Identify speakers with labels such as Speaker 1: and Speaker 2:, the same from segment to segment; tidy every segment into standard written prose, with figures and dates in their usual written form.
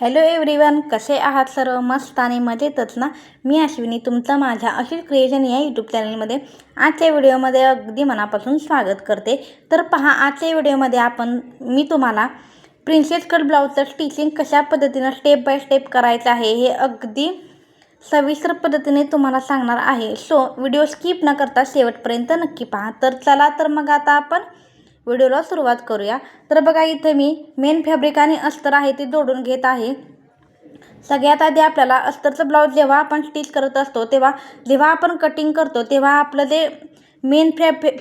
Speaker 1: Hello everyone, कसे आहात सर्व? मस्त आणि मजेतच ना. मी अश्विनी, तुमचं माझ्या अशीच क्रिएशन या यूट्यूब चॅनलमध्ये आजच्या व्हिडिओमध्ये अगदी मनापासून स्वागत करते. तर पहा, आजच्या व्हिडिओमध्ये मी तुम्हाला प्रिन्सेस कट ब्लाऊजचं स्टिचिंग कशा पद्धतीनं स्टेप बाय स्टेप करायचं आहे हे अगदी सविस्तर पद्धतीने तुम्हाला सांगणार आहे. सो व्हिडिओ स्किप न करता शेवटपर्यंत नक्की पहा. तर चला, तर मग आता आपण व्हिडिओला सुरुवात करूया. तर बघा, इथे मी मेन फॅब्रिक आणि अस्तर आहे ते जोडून घेत आहे. सगळ्यात आधी आपल्याला अस्तरचं ब्लाऊज जेव्हा आपण स्टिच करत असतो जेव्हा आपण कटिंग करतो तेव्हा आपलं जे मेन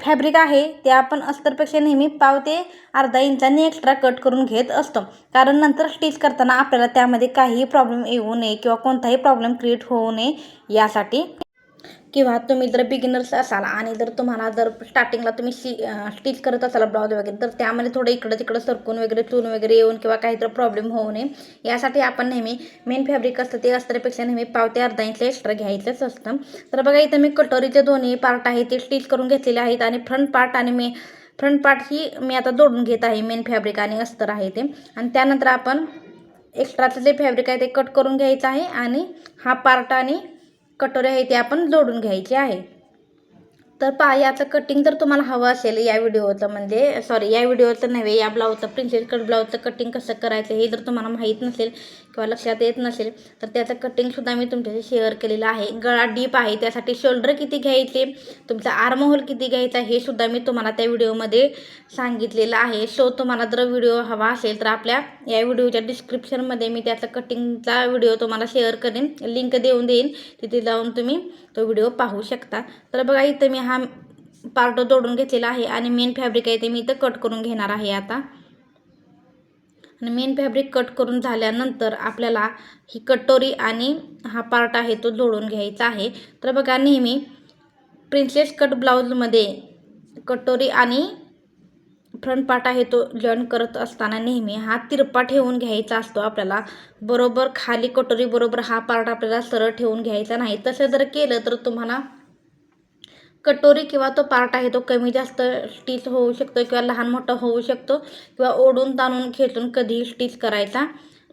Speaker 1: फॅब्रिक आहे ते आपण अस्तरपेक्षा नेहमी पाव ते अर्धा इंचांनी एक्स्ट्रा कट करून घेत असतो. कारण नंतर स्टिच करताना आपल्याला त्यामध्ये काहीही प्रॉब्लेम येऊ नये किंवा कोणताही प्रॉब्लेम क्रिएट होऊ नये यासाठी. किंवा तुम्ही जर बिगिनर्स असाल आणि तुम्हाला स्टार्टिंगला तुम्ही स्टिच करत असाल ब्लाऊज वगैरे, तर त्यामध्ये थोडं इकडं तिकडं सरकून वगैरे चून वगैरे येऊन किंवा काहीतरी प्रॉब्लेम होऊ नये यासाठी आपण नेहमी मेन फॅब्रिक असतं ते अस्तरपेक्षा नेहमी पाव ते अर्धा इंच एक्स्ट्रा घ्यायचंच असतं. तर बघा, इथं मी कटोरीचे दोन्ही पार्ट आहे ते स्टिच करून घेतलेले आहेत आणि फ्रंट पार्ट ही मी आता जोडून घेत आहे. मेन फॅब्रिक आणि अस्तर आहे ते, आणि त्यानंतर आपण एक्स्ट्राचं जे फॅब्रिक आहे ते कट करून घ्यायचं आहे आणि हा पार्ट आणि कटोरी आहे ते आपण जोडून घ्यायचे आहे. तर पहा, याचं कटिंग जर तुम्हाला हवं असेल या व्हिडिओचं नव्हे, या ब्लाऊजचं प्रिन्सेस कट ब्लाऊजचं कटिंग कसं करायचं हे जर तुम्हाला माहीत नसेल किंवा लक्षात येत नसेल तर त्याचं कटिंगसुद्धा मी तुमच्याशी शेअर केलेलं आहे. गळा डीप आहे त्यासाठी शोल्डर किती घ्यायचे, तुमचा आर्म होल किती घ्यायचा हे सुद्धा मी तुम्हाला त्या व्हिडिओमध्ये सांगितलेलं आहे. सो तुम्हाला जर व्हिडिओ हवा असेल तर आपल्या या व्हिडिओच्या डिस्क्रिप्शनमध्ये मी त्याचा कटिंगचा व्हिडिओ तुम्हाला शेअर करेन, लिंक देऊन देईन, तिथे जाऊन तुम्ही तो व्हिडिओ पाहू शकता. तर बघा, इथं मी हा पार्ट जोडून घेतलेला आहे आणि मेन फॅब्रिक आहे ते मी इथं कट करून घेणार आहे आता. आणि मेन फॅब्रिक कट करून झाल्यानंतर आपल्याला ही कटोरी आणि हा पार्ट आहे तो जोडून घ्यायचा आहे. तर बघा, नेहमी प्रिन्सेस कट ब्लाऊजमध्ये कटोरी आणि फ्रंट पार्ट आहे तो जॉईन करत असताना नेहमी हा तिरपा ठेवून घ्यायचा असतो आपल्याला. बरोबर खाली कटोरी बरोबर हा पार्ट आपल्याला सरळ ठेवून घ्यायचा नाही. तसं जर केलं तर तुम्हाला कटोरी किंवा तो पार्ट आहे तो कमी जास्त स्टिच होऊ शकतो किंवा लहान मोठा होऊ शकतो किंवा ओढून ताणून खेचून कधीही स्टिच करायचा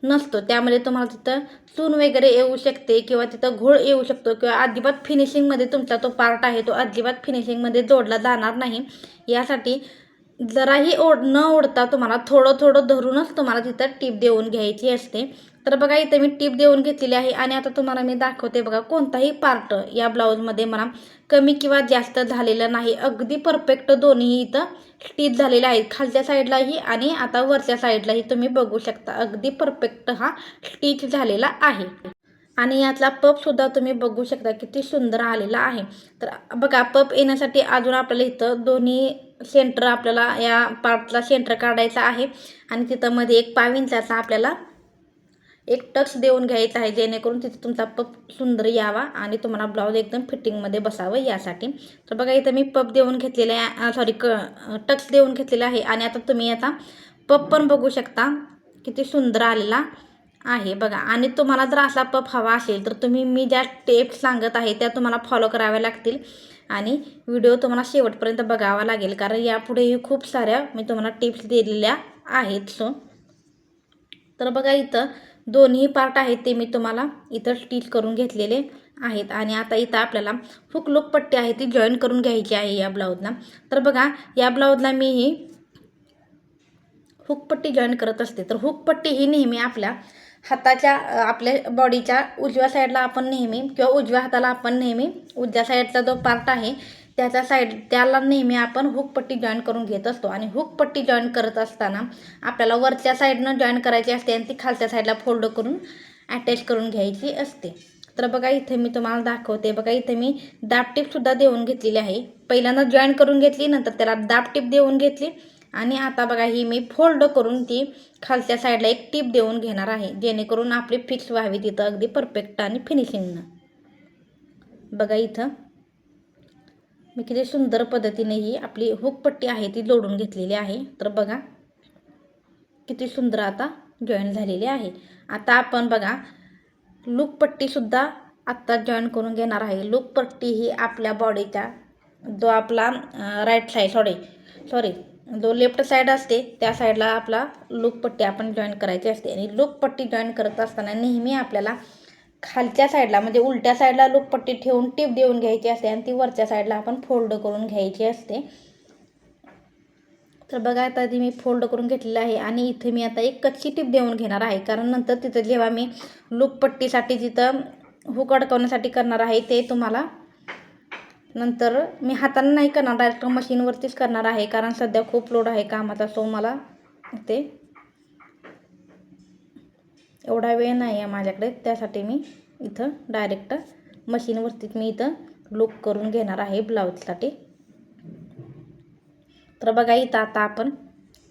Speaker 1: नसतो. त्यामध्ये तुम्हाला तिथं चून वगैरे येऊ शकते किंवा तिथं घोळ येऊ शकतो किंवा अजिबात फिनिशिंगमध्ये तुमचा तो पार्ट आहे तो अजिबात फिनिशिंगमध्ये जोडला जाणार नाही. यासाठी जराही न ओढता तुम्हाला थोडं थोडं धरूनच तुम्हाला तिथं टीप देऊन घ्यायची असते. तर बघा, इथं मी टीप देऊन घेतलेली आहे आणि आता तुम्हाला मी दाखवते. बघा, कोणताही पार्ट या ब्लाऊजमध्ये मला कमी किंवा जास्त झालेलं नाही. अगदी परफेक्ट दोन्ही इथं स्टिच झालेले आहेत, खालच्या साईडलाही आणि आता वरच्या साईडलाही तुम्ही बघू शकता. अगदी परफेक्ट हा स्टिच झालेला आहे आणि यातला पफसुद्धा तुम्ही बघू शकता किती सुंदर आलेला आहे. तर बघा, पफ येण्यासाठी अजून आपल्याला इथं दोन्ही सेंटर आपल्याला या पार्टला सेंटर काढायचा आहे आणि तिथं मध्ये एक पाव इंचाचा आपल्याला एक टक्स देऊन घ्यायचा आहे, जेणेकरून तिथे तुमचा पफ सुंदर यावा आणि तुम्हाला ब्लाऊज एकदम फिटिंगमध्ये बसावं यासाठी. तर बघा, इथं मी पफ देऊन घेतलेला आहे, टक्स देऊन घेतलेला आहे आणि आता तुम्ही याचा पफ पण बघू शकता किती सुंदर आलेला आहे. बघा, आणि तुम्हाला जर असा पफ हवा असेल तर मी ज्या टिप्स सांगत आहे त्या तुम्हाला फॉलो कराव्या लागतील आणि व्हिडिओ तुम्हाला शेवटपर्यंत बघावा लागेल, कारण यापुढेही खूप साऱ्या मी तुम्हाला टिप्स दिलेल्या आहेत. सो तर बघा, इथं दोन्ही पार्ट आहेत ते मी तुम्हाला इथं स्टिच करून घेतलेले आहेत आणि आता इथं आपल्याला हुक लूक पट्टी आहे ती जॉईन करून घ्यायची आहे या ब्लाऊजला. तर बघा, या ब्लाऊजला मी ही हुक पट्टी जॉईन करत असते. तर हुक पट्टी ही नेहमी आपल्या आपल्या बॉडीच्या उजव्या साईडला आपण नेहमी किंवा उजव्या हाताला आपण नेहमी उजव्या साईडचा जो पार्ट आहे त्याला नेहमी आपण हुक पट्टी जॉईन करून घेत असतो. आणि हुक पट्टी जॉईन करत असताना आपल्याला वरच्या साईडनं जॉईन करायची असते आणि ती खालच्या साईडला फोल्ड करून अटॅच करून घ्यायची असते. तर बघा, इथे मी तुम्हाला दाखवते. बघा, इथे मी दाबटीपसुद्धा देऊन घेतलेली आहे. पहिल्यांदा जॉईन करून घेतली, नंतर त्याला दाबटीप देऊन घेतली आणि आता बघा, ही मी फोल्ड करून ती खालच्या साईडला एक टीप देऊन घेणार आहे, जेणेकरून आपली फिक्स व्हावी तिथं अगदी परफेक्ट आणि फिनिशिंगनं. बघा, इथं मी किती सुंदर पद्धतीने ही आपली हुक पट्टी आहे ती जोडून घेतलेली आहे. तर बघा, किती सुंदर आता जॉईन झालेली आहे. आता आपण बघा, लूक पट्टीसुद्धा आत्ता जॉईन करून घेणार आहे. लूक पट्टी ही आपल्या बॉडीच्या जो आपला जो लेफ्ट साईड असते त्या साईडला आपला लूप पट्टी आपण जॉईन करायची असते. आणि लूप पट्टी जॉईन करत असताना नेहमी आपल्याला खालच्या साईडला म्हणजे उलट्या साईडला लूप पट्टी ठेवून टीप देऊन घ्यायची असते आणि ती वरच्या साईडला आपण फोल्ड करून घ्यायची असते. तर बघा आता ती मी फोल्ड करून घेतलेलं आहे आणि इथे मी आता एक कच्ची टीप देऊन घेणार आहे, कारण नंतर तिथं जेव्हा मी लूप पट्टीसाठी तिथं हुक अडकवण्यासाठी करणार आहे ते तुम्हाला नंतर मी हाताने नाही करणार, डायरेक्ट मशीनवरतीच करणार आहे, कारण सध्या खूप लोड आहे कामाचा. सो मला ते एवढा वेळ नाही आहे माझ्याकडे, त्यासाठी मी इथं डायरेक्ट मशीनवरतीच मी इथं लूप करून घेणार आहे ब्लाऊजसाठी. तर बघा इथं आता आपण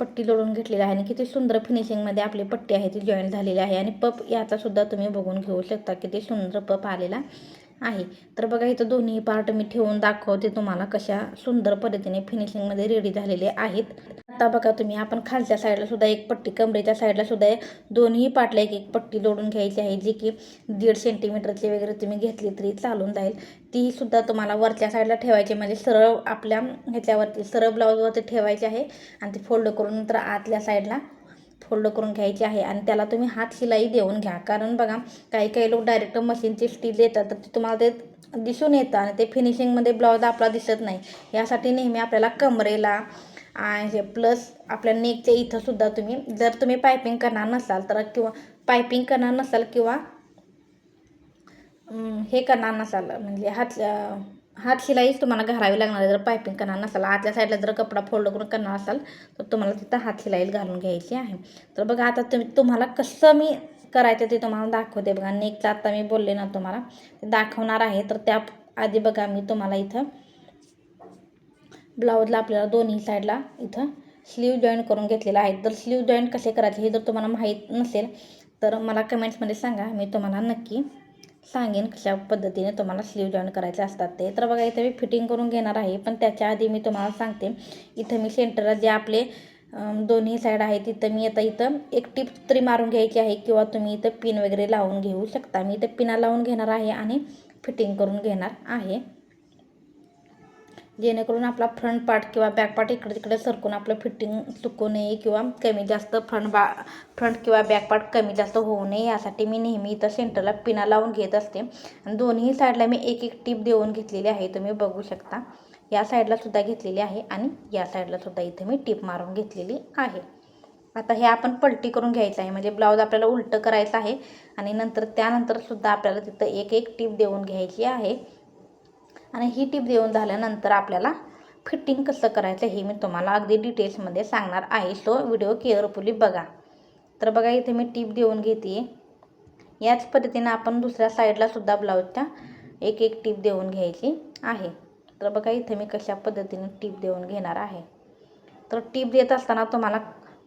Speaker 1: पट्टी लोळून घेतलेली आहे आणि किती सुंदर फिनिशिंगमध्ये आपली पट्टी आहे ती जॉईन झालेली आहे. आणि पप याचासुद्धा तुम्ही बघून घेऊ शकता किती सुंदर पप आलेला आहे. तर बघा इथं दोन्ही पार्ट मी ठेवून दाखवते तुम्हाला कशा सुंदर पद्धतीने फिनिशिंगमध्ये रेडी झालेले आहेत. आता बघा तुम्ही आपण खालच्या साईडला सुद्धा एक पट्टी, कमरेच्या साईडला सुद्धा दोन्ही पार्टला एक एक पट्टी लोडून घ्यायची आहे, जी की 1.5 सेंटीमीटरची वगैरे तुम्ही घेतली तरी चालून जाईल. ती सुद्धा तुम्हाला वरच्या साईडला ठेवायची, म्हणजे सरळ आपल्या ह्याच्यावरती सरळ ब्लाऊजवरती ठेवायची आहे आणि ती फोल्ड करून नंतर आतल्या साईडला फोल्ड करून घ्यायची आहे. आणि त्याला तुम्ही हात शिलाई देऊन घ्या, कारण बघा काही काही लोक डायरेक्ट मशीनची स्टील देतात तर ते तुम्हाला ते दिसून येतं आणि ते फिनिशिंगमध्ये ब्लाऊज आपला दिसत नाही. यासाठी नेहमी आपल्याला कमरेला आणि प्लस आपल्या नेकच्या इथंसुद्धा तुम्ही जर तुम्ही पायपिंग करणार नसाल तर किंवा पायपिंग करणार नसाल किंवा हे करणार नसाल म्हणजे हात शिलाईच तुम्हाला घालावी लागणार आहे. जर पायपिंग करणार नसाल, आतल्या साईडला जर कपडा फोल्ड करून करणार असाल तर तुम्हाला तिथं हात शिलाई घालून घ्यायची आहे. तर बघा आता तुम्हाला कसं मी करायचं ते तुम्हाला दाखवते. बघा नेकचं आता मी बोलले ना तुम्हाला ते दाखवणार आहे. तर त्या आधी बघा मी तुम्हाला इथं ब्लाऊजला आपल्याला दोन्ही साईडला इथं स्लीव जॉईन करून घेतलेला आहे. तर स्लीव जॉईन कसे करायचे हे जर तुम्हाला माहीत नसेल तर मला कमेंट्समध्ये सांगा, मी तुम्हाला नक्की सांगेन कशा पद्धतीने तुम्हाला स्लीव जॉईन करायचे असतात ते. तर बघा इथं मी फिटिंग करून घेणार आहे, पण त्याच्या आधी मी तुम्हाला सांगते इथं मी सेंटरला जे आपले दोन्ही साईड आहे तिथं मी आता इथं एक टिप तरी मारून घ्यायची आहे, किंवा तुम्ही इथं पिन वगैरे लावून घेऊ शकता. मी इथं पिना लावून घेणार आहे आणि फिटिंग करून घेणार आहे, जेणेकरून आपला फ्रंट पार्ट किंवा बॅक पार्ट इकडे तिकडे सरकून आपलं फिटिंग चुकू नये किंवा कमी जास्त फ्रंट किंवा बॅक पार्ट कमी जास्त होऊ नये. यासाठी मी नेहमी इथं सेंटरला पिना लावून घेत असते. आणि दोन्ही साईडला मी एक एक टीप देऊन घेतलेली आहे, तुम्ही बघू शकता. या साईडला सुद्धा घेतलेली आहे आणि या साईडला सुद्धा इथं मी टीप मारून घेतलेली आहे. आता हे आपण पलटी करून घ्यायचं आहे, म्हणजे ब्लाऊज आपल्याला उलटं करायचं आहे आणि त्यानंतर सुद्धा आपल्याला तिथं एक एक टीप देऊन घ्यायची आहे. आणि ही टीप देऊन झाल्यानंतर आपल्याला फिटिंग कसं करायचं हे मी तुम्हाला अगदी डिटेल्समध्ये सांगणार आहे. सो व्हिडिओ केअरफुली बघा. तर बघा इथे मी टीप देऊन घेते. याच पद्धतीने आपण दुसऱ्या साईडला सुद्धा ब्लाऊजच्या एक एक टीप देऊन घ्यायची आहे. तर बघा इथे मी कशा पद्धतीने टीप देऊन घेणार आहे. तर टीप देत असताना तुम्हाला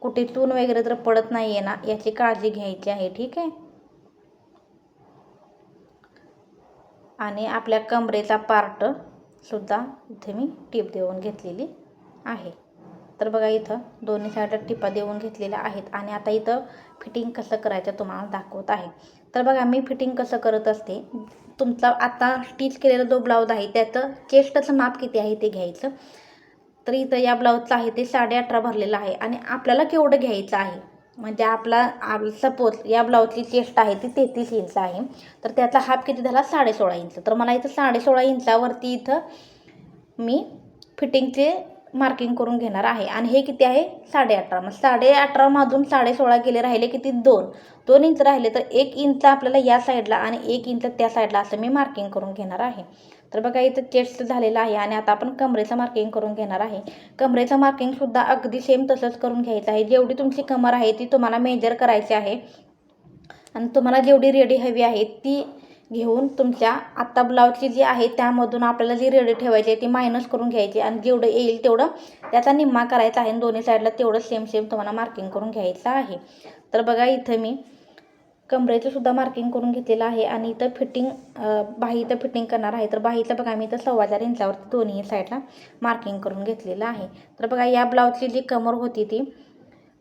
Speaker 1: कुठे चून वगैरे तर पडत नाही आहे ना, याची काळजी घ्यायची आहे, ठीक आहे. आणि आपल्या कमरेचा पार्ट सुद्धा इथे मी टीप देऊन घेतलेली आहे. तर बघा इथं दोन्ही साईडला टिपा देऊन घेतलेल्या आहेत. आणि आता इथं फिटिंग कसं करायचं तुम्हाला दाखवत आहे. तर बघा मी फिटिंग कसं करत असते, तुमचा आता स्टिच केलेला जो ब्लाऊज आहे त्याचं चेस्टचं माप किती आहे ते घ्यायचं. तर इथं या ब्लाऊजचं आहे ते 18.5 भरलेलं आहे आणि आपल्याला केवढं घ्यायचं आहे, म्हणजे सपोज या ब्लाऊजची चेस्ट आहे ती 33 इंच आहे, तर त्याचा हाफ किती झाला 16.5 इंच. तर मला इथं 16.5 इंचावरती इथं मी फिटिंगचे मार्किंग करून घेणार आहे. आणि हे किती आहे 18.5. मग 18.5मधून 16.5 गेले, राहिले किती 2 इंच राहिले. तर 1 इंच आपल्याला या साईडला आणि 1 इंच त्या साईडला असं मी मार्किंग करून घेणार आहे. तर बघा इथं चेस्ट झालेलं आहे आणि आता आपण कमरेचं मार्किंग करून घेणार आहे. कमरेचं मार्किंगसुद्धा अगदी सेम तसंच करून घ्यायचं आहे. जेवढी तुमची कमर आहे ती तुम्हाला मेजर करायची आहे आणि तुम्हाला जेवढी रेडी हवी आहे ती घेऊन तुमच्या आत्ता ब्लाऊजची जी आहे त्यामधून आपल्याला जी रेडी ठेवायची आहे ती मायनस करून घ्यायची आणि जेवढं येईल तेवढं त्याचा निम्मा करायचा आहे आणि दोन्ही साईडला तेवढं सेम तुम्हाला मार्किंग करून घ्यायचं आहे. तर बघा इथं मी कमरेचं सुद्धा मार्किंग करून घेतलेलं आहे आणि इथं बाहीचं फिटिंग करणार आहे. तर बाहीचं बघा मी इथं 4.25 इंचावरती दोन्ही साईडला मार्किंग करून घेतलेलं आहे. तर बघा या ब्लाऊजची जी कमर होती ती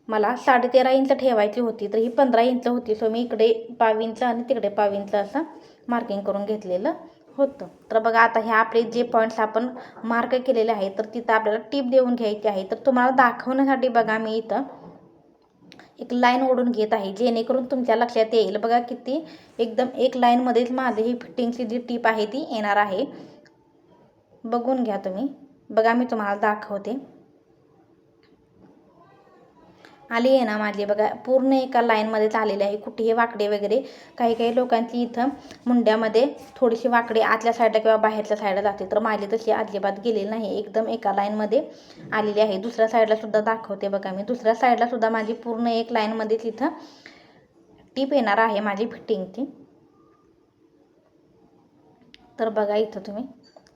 Speaker 1: मला 13.5 इंच ठेवायची होती, तर ही 15 इंच होती. सो मी इकडे 5 इंच आणि तिकडे 5 इंच असं मार्किंग करून घेतलेलं होतं. तर बघा आता हे आपले जे पॉईंट्स आपण मार्क केलेले आहेत तर तिथं आपल्याला टीप देऊन घ्यायची आहे. तर तुम्हाला दाखवण्यासाठी बघा मी इथं एक लाईन ओढून घेत आहे, जेणेकरून तुमच्या लक्षात येईल. बघा किती एकदम एक लाईनमध्येच माझी ही फिटिंगची जी टीप आहे ती येणार आहे. बघून घ्या तुम्ही. बघा मी तुम्हाला दाखवते. आली आहे ना माझी. बघा पूर्ण एका लाईनमध्येच आलेली आहे, कुठेही वाकडे वगैरे. काही काही लोकांची इथं मुंड्यामध्ये थोडीशी वाकडे आतल्या साईडला किंवा बाहेरच्या साईडला जाते, तर माझी तशी अजिबात गेलेली नाही, एकदम एका लाईनमध्ये आलेली आहे. दुसऱ्या साईडला सुद्धा दाखवते बघा मी. दुसऱ्या साईडला सुद्धा माझी पूर्ण एक लाईनमध्येच इथं टीप येणार आहे माझी फिटिंगची. तर बघा इथं तुम्ही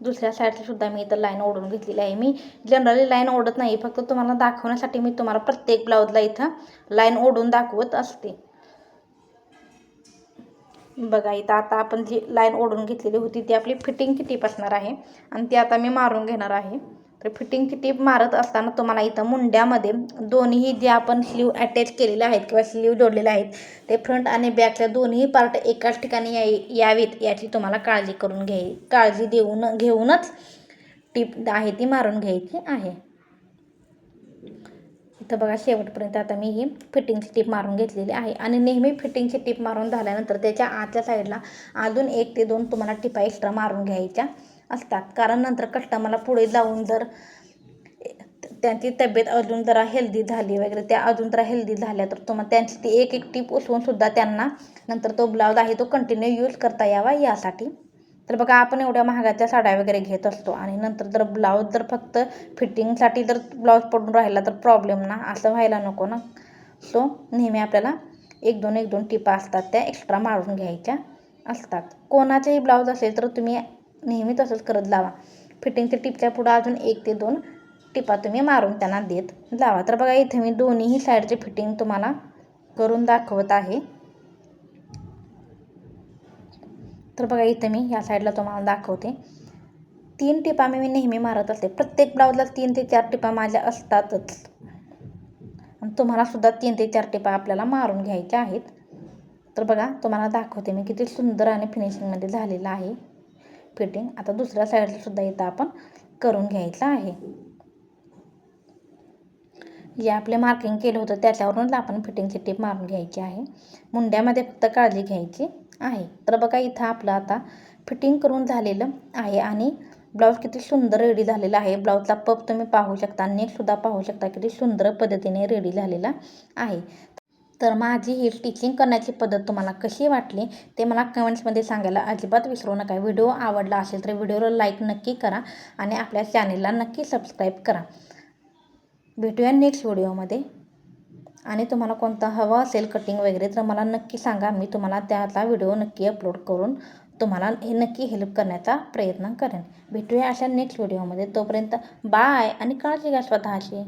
Speaker 1: दुसऱ्या साईडची सुद्धा मी इथं लाईन ओढून घेतलेली आहे. मी जनरली लाईन ओढत नाही, फक्त तुम्हाला दाखवण्यासाठी मी तुम्हाला प्रत्येक ब्लाऊजला इथं लाईन ओढून दाखवत असते. बघा इथं आता आपण जी लाईन ओढून घेतलेली होती ती आपली फिटिंगची टीप असणार आहे आणि ती आता मी मारून घेणार आहे. तर फिटिंगची टीप मारत असताना तुम्हाला इथं मुंड्यामध्ये दोन्ही जे आपण स्लीव अटॅच केलेले आहेत किंवा स्लीव जोडलेले आहेत ते फ्रंट आणि बॅकच्या दोन्ही पार्ट एकाच ठिकाणी यावेत याची तुम्हाला काळजी घेऊनच टीप आहे ती मारून घ्यायची आहे. इथं बघा शेवटपर्यंत आता मी ही फिटिंगची टीप मारून घेतलेली आहे आणि नेहमी फिटिंगची टीप मारून झाल्यानंतर त्याच्या आतल्या साईडला अजून 1 ते 2 तुम्हाला टिपा एक्स्ट्रा मारून घ्यायच्या असतात. कारण नंतर कस्टमरला पुढे जाऊन जर त्यांची तब्येत अजून जरा हेल्दी झाली वगैरे, त्या अजून जरा हेल्दी झाल्या तर तुम्हाला त्यांची ती एक टीप उसवूनसुद्धा त्यांना नंतर तो ब्लाऊज आहे तो कंटिन्यू यूज करता यावा यासाठी. तर बघा आपण एवढ्या महागाच्या साड्या वगैरे घेत असतो आणि नंतर जर ब्लाऊज जर फक्त फिटिंगसाठी जर ब्लाऊज पडून राहिला तर प्रॉब्लेम ना, असं व्हायला नको ना. सो नेहमी आपल्याला 1-2 टिपा असतात त्या एक्स्ट्रा मारून घ्यायच्या असतात. कोणाचेही ब्लाऊज असेल तर तुम्ही नेहमी तसंच करत जावा. फिटिंगच्या टिपच्या पुढं अजून 1 ते 2 टिपा तुम्ही मारून त्यांना देत जावा. तर बघा इथे मी दोन्ही साईडचे फिटिंग तुम्हाला करून दाखवत आहे. तर बघा इथं मी ह्या साईडला तुम्हाला दाखवते. 3 टिपा मी नेहमी मारत असते. प्रत्येक ब्लाऊजला 3 ते 4 टिपा माझ्या असतातच आणि तुम्हालासुद्धा 3 ते 4 टिपा आपल्याला मारून घ्यायच्या आहेत. तर बघा तुम्हाला दाखवते मी किती सुंदर आणि फिनिशिंगमध्ये झालेलं आहे फिटिंग. आता दुसऱ्या साईडला सुद्धा इथं आपण करून घ्यायचं आहे. जे आपले मार्किंग केलं होतं त्याच्यावरूनच आपण फिटिंगची टीप मारून घ्यायची आहे. मुंड्यामध्ये फक्त काळजी घ्यायची आहे. तर बघा इथं आपलं आता फिटिंग करून झालेलं आहे आणि ब्लाऊज किती सुंदर रेडी झालेला आहे. ब्लाऊजचा पफ तुम्ही पाहू शकता, नेकसुद्धा पाहू शकता किती सुंदर पद्धतीने रेडी झालेला आहे. तर माझी ही स्टिचिंग करण्याची पद्धत तुम्हाला कशी वाटली ते मला कमेंट्समध्ये सांगायला अजिबात विसरू नका. व्हिडिओ आवडला असेल तर व्हिडिओला लाईक नक्की करा आणि आपल्या चॅनेलला नक्की सबस्क्राईब करा. भेटूया नेक्स्ट व्हिडिओमध्ये. आणि तुम्हाला कोणता हवा असेल कटिंग वगैरे तर मला नक्की सांगा. मी तुम्हाला त्याचा व्हिडिओ नक्की अपलोड करून तुम्हाला हे नक्की हेल्प करण्याचा प्रयत्न करेन. भेटूया अशा नेक्स्ट व्हिडिओमध्ये. तोपर्यंत बाय आणि काळजी घ्या स्वतःची.